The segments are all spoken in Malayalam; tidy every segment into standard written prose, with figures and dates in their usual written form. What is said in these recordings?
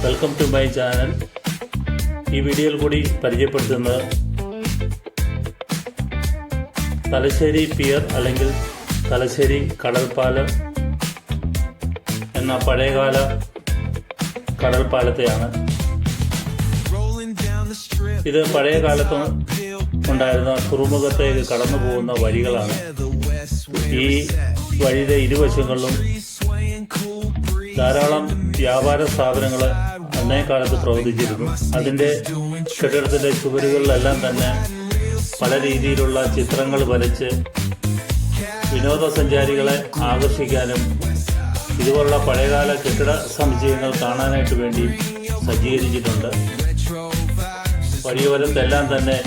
Welcome to my channel. ഈ വീഡിയോയിൽ കൂടി പരിചയപ്പെടുത്തുന്നത് തലശ്ശേരി പിയർ അല്ലെങ്കിൽ തലശ്ശേരി കടൽപ്പാലം എന്ന പഴയകാല കടൽപ്പാലത്തെയാണ്. ഇത് പഴയ കാലത്ത് ഉണ്ടായിരുന്ന തുറമുഖത്തേക്ക് കടന്നു പോകുന്ന വഴികളാണ്. ഈ വഴിയുടെ ഇരുവശങ്ങളിലും ധാരാളം വ്യാപാര സ്ഥാപനങ്ങൾ അന്നേ കാലത്ത് പ്രവർത്തിച്ചിരുന്നു. അതിൻ്റെ കെട്ടിടത്തിൻ്റെ ചുവരുകളിലെല്ലാം തന്നെ പല രീതിയിലുള്ള ചിത്രങ്ങൾ വരച്ച് വിനോദസഞ്ചാരികളെ ആകർഷിക്കാനും ഇതുപോലുള്ള പഴയകാല കെട്ടിട സമുച്ചയങ്ങൾ കാണാനായിട്ട് വേണ്ടി സജ്ജീകരിച്ചിട്ടുണ്ട്. വഴിയോരത്തെല്ലാം തന്നെ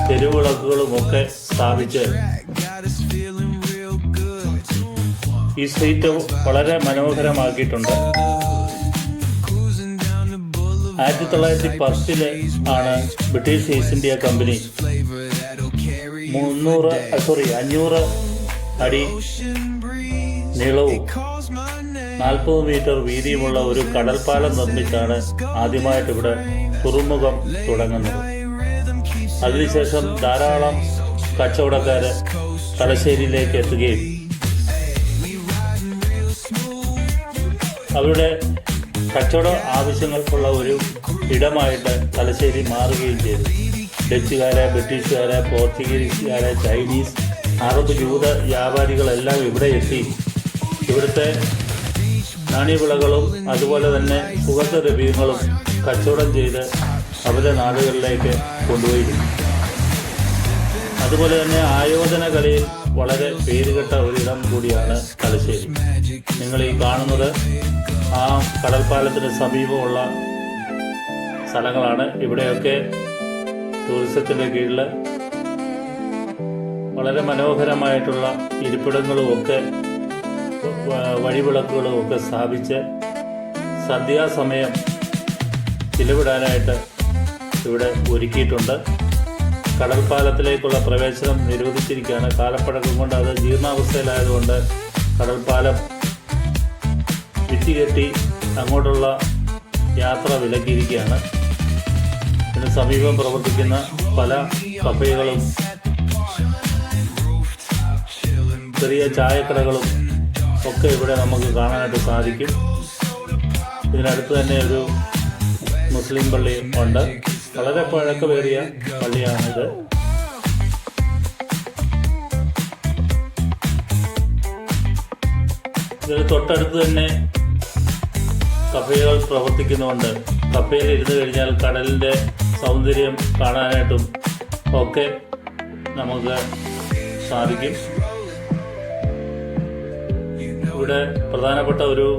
തെരുവിളക്കുകളുമൊക്കെ സ്ഥാപിച്ച് ഈ സ്ട്രീറ്റ് വളരെ മനോഹരമാക്കിയിട്ടുണ്ട്. 1910 ആണ് ബ്രിട്ടീഷ് ഈസ്റ്റ് ഇന്ത്യ കമ്പനി 500 അടി നീളവും 40 മീറ്റർ വീതിയുമുള്ള ഒരു കടൽപ്പാലം നിർമ്മിച്ചാണ് ആദ്യമായിട്ട് ഇവിടെ തുറമുഖം തുടങ്ങുന്നത്. അതിനുശേഷം ധാരാളം കച്ചവടക്കാർ തലശ്ശേരിയിലേക്ക് എത്തുകയും അവരുടെ കച്ചവട ആവശ്യങ്ങൾക്കുള്ള ഒരു ഇടമായിട്ട് തലശ്ശേരി മാറുകയും ചെയ്തു. ഡച്ചുകാരെ, ബ്രിട്ടീഷുകാരെ, പോർച്ചുഗീസുകാരെ, ചൈനീസ്, അറബ്, ജൂത വ്യാപാരികളെല്ലാം ഇവിടെ എത്തി ഇവിടുത്തെ നാണ്യവിളകളും അതുപോലെ തന്നെ സുഗന്ധദ്രവ്യങ്ങളും കച്ചവടം ചെയ്ത് അവരുടെ നാടുകളിലേക്ക് കൊണ്ടുപോയിരുന്നു. അതുപോലെ തന്നെ ആയോധന കലയിൽ വളരെ പേരുകെട്ട ഒരിടം കൂടിയാണ് തലശ്ശേരി. നിങ്ങൾ ഈ കാണുന്നത് ആ കടൽപ്പാലത്തിന് സമീപമുള്ള സ്ഥലങ്ങളാണ്. ഇവിടെയൊക്കെ ടൂറിസത്തിൻ്റെ കീഴിൽ വളരെ മനോഹരമായിട്ടുള്ള ഇരിപ്പിടങ്ങളും ഒക്കെ വഴിവിളക്കുകളും ഒക്കെ സ്ഥാപിച്ച് സന്ധ്യാസമയം ചിലവിടാനായിട്ട് ഇവിടെ ഒരുക്കിയിട്ടുണ്ട്. കടൽപ്പാലത്തിലേക്കുള്ള പ്രവേശനം നിരോധിച്ചിരിക്കുകയാണ്. കാലപ്പഴക്കം കൊണ്ട് അത് ജീർണാവസ്ഥയിലായതുകൊണ്ട് കടൽപ്പാലം ഭിത്തികെട്ടി അങ്ങോട്ടുള്ള യാത്ര വിലക്കിയിരിക്കുകയാണ്. ഇതിന് സമീപം പ്രവർത്തിക്കുന്ന പല കഫേകളും ചെറിയ ചായക്കടകളും ഒക്കെ ഇവിടെ നമുക്ക് കാണാനായിട്ട് സാധിക്കും. ഇതിനടുത്ത് തന്നെ ഒരു മുസ്ലിം പള്ളി ഉണ്ട്. വളരെ പഴക്കമേറിയ പള്ളിയാണിത്. ഇതിന് തൊട്ടടുത്ത് തന്നെ കഫേകൾ പ്രവർത്തിക്കുന്നുണ്ട്. കഫേയിൽ ഇരുന്ന് കഴിഞ്ഞാൽ കടലിൻ്റെ സൗന്ദര്യം കാണാനായിട്ടും ഒക്കെ നമുക്ക് സാധിക്കും. ഇവിടെ പ്രധാനപ്പെട്ട ഒരു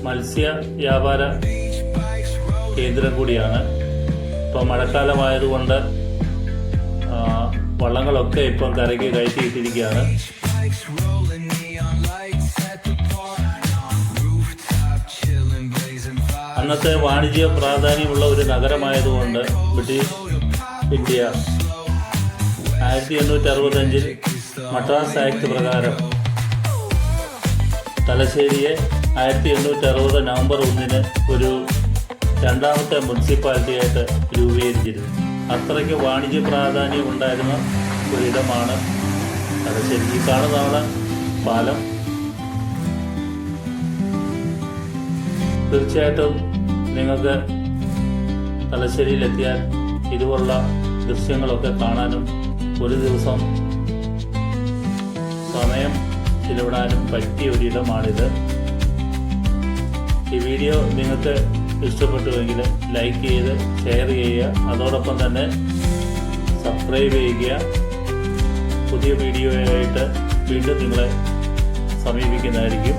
മത്സ്യ വ്യാപാര കേന്ദ്രം കൂടിയാണ്. ഇപ്പോൾ മഴക്കാലമായതുകൊണ്ട് വള്ളങ്ങളൊക്കെ ഇപ്പം കരയ്ക്ക് കയറ്റിയിട്ടിരിക്കുകയാണ്. അന്നത്തെ വാണിജ്യ പ്രാധാന്യമുള്ള ഒരു നഗരമായതുകൊണ്ട് ബ്രിട്ടീഷ് ഇന്ത്യ 1865 മദ്രാസ് ആക്ട് പ്രകാരം തലശ്ശേരിയെ 1860 നവംബർ 1 ഒരു രണ്ടാമത്തെ മുനിസിപ്പാലിറ്റിയായിട്ട് രൂപീകരിച്ചിരുന്നു. അത്രയ്ക്ക് വാണിജ്യ പ്രാധാന്യം ഉണ്ടായിരുന്ന ഒരിടമാണ് തലശ്ശേരി. ഈ കാണുന്നതാണ് പാലം. തീർച്ചയായിട്ടും നിങ്ങൾക്ക് തലശ്ശേരിയിലെത്തിയാൽ ഇതുപോലുള്ള ദൃശ്യങ്ങളൊക്കെ കാണാനും ഒരു ദിവസം സമയം ചിലവിടാനും പറ്റിയ ഒരിടമാണിത്. ഈ വീഡിയോ നിങ്ങൾക്ക് ഇഷ്ടപ്പെട്ടുവെങ്കിൽ ലൈക്ക് ചെയ്ത് ഷെയർ ചെയ്യുക. അതോടൊപ്പം തന്നെ സബ്സ്ക്രൈബ് ചെയ്യുക. പുതിയ വീഡിയോയായിട്ട് വീണ്ടും നിങ്ങളെ സമീപിക്കുന്നതായിരിക്കും.